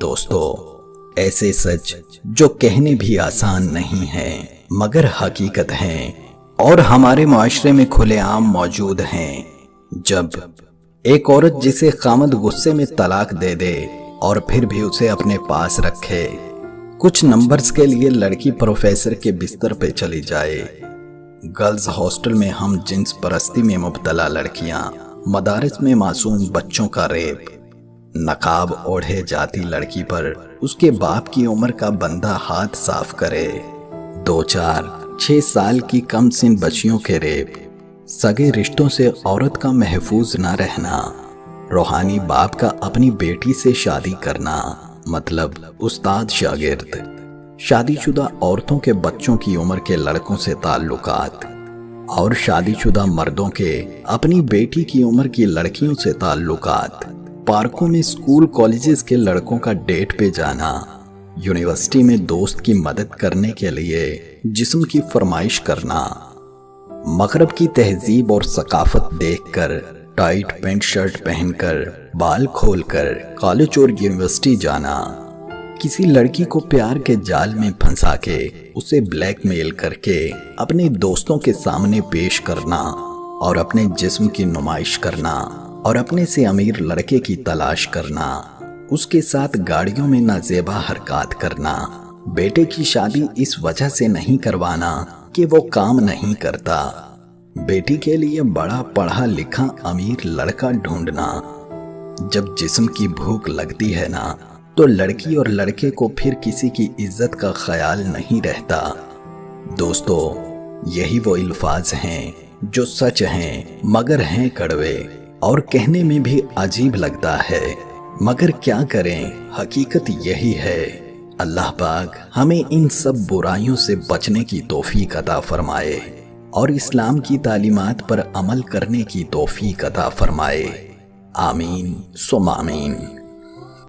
دوستو، ایسے سچ جو کہنے بھی آسان نہیں ہیں مگر حقیقت ہیں اور ہمارے معاشرے میں کھلے عام موجود ہیں۔ جب ایک عورت جسے خامد غصے میں طلاق دے دے اور پھر بھی اسے اپنے پاس رکھے، کچھ نمبرز کے لیے لڑکی پروفیسر کے بستر پہ چلی جائے، گرلز ہاسٹل میں ہم جنس پرستی میں مبتلا لڑکیاں، مدارس میں معصوم بچوں کا ریپ، نقاب اوڑھے جاتی لڑکی پر اس کے باپ کی عمر کا بندہ ہاتھ صاف کرے، 2-4-6 سال کی کم سن بچیوں کے ریپ، سگے رشتوں سے عورت کا محفوظ نہ رہنا، روحانی باپ کا اپنی بیٹی سے شادی کرنا، مطلب استاد شاگرد، شادی شدہ عورتوں کے بچوں کی عمر کے لڑکوں سے تعلقات اور شادی شدہ مردوں کے اپنی بیٹی کی عمر کی لڑکیوں سے تعلقات، پارکوں میں اسکول کالجز کے لڑکوں کا ڈیٹ پہ جانا، یونیورسٹی میں دوست کی مدد کرنے کے لیے جسم کی فرمائش کرنا، مغرب کی تہذیب اور ثقافت دیکھ کر ٹائٹ پینٹ شرٹ پہن کر بال کھول کر کالج اور یونیورسٹی جانا، کسی لڑکی کو پیار کے جال میں پھنسا کے اسے بلیک میل کر کے اپنے دوستوں کے سامنے پیش کرنا اور اپنے جسم کی نمائش کرنا اور اپنے سے امیر لڑکے کی تلاش کرنا، اس کے ساتھ گاڑیوں میں نازیبا حرکات کرنا، بیٹے کی شادی اس وجہ سے نہیں کروانا کہ وہ کام نہیں کرتا، بیٹی کے لیے بڑا پڑھا لکھا امیر لڑکا ڈھونڈنا۔ جب جسم کی بھوک لگتی ہے نا تو لڑکی اور لڑکے کو پھر کسی کی عزت کا خیال نہیں رہتا۔ دوستو، یہی وہ الفاظ ہیں جو سچ ہیں مگر ہیں کڑوے اور کہنے میں بھی عجیب لگتا ہے، مگر کیا کریں، حقیقت یہی ہے۔ اللہ پاک ہمیں ان سب برائیوں سے بچنے کی توفیق عطا فرمائے اور اسلام کی تعلیمات پر عمل کرنے کی توفیق عطا فرمائے۔ آمین ثم آمین۔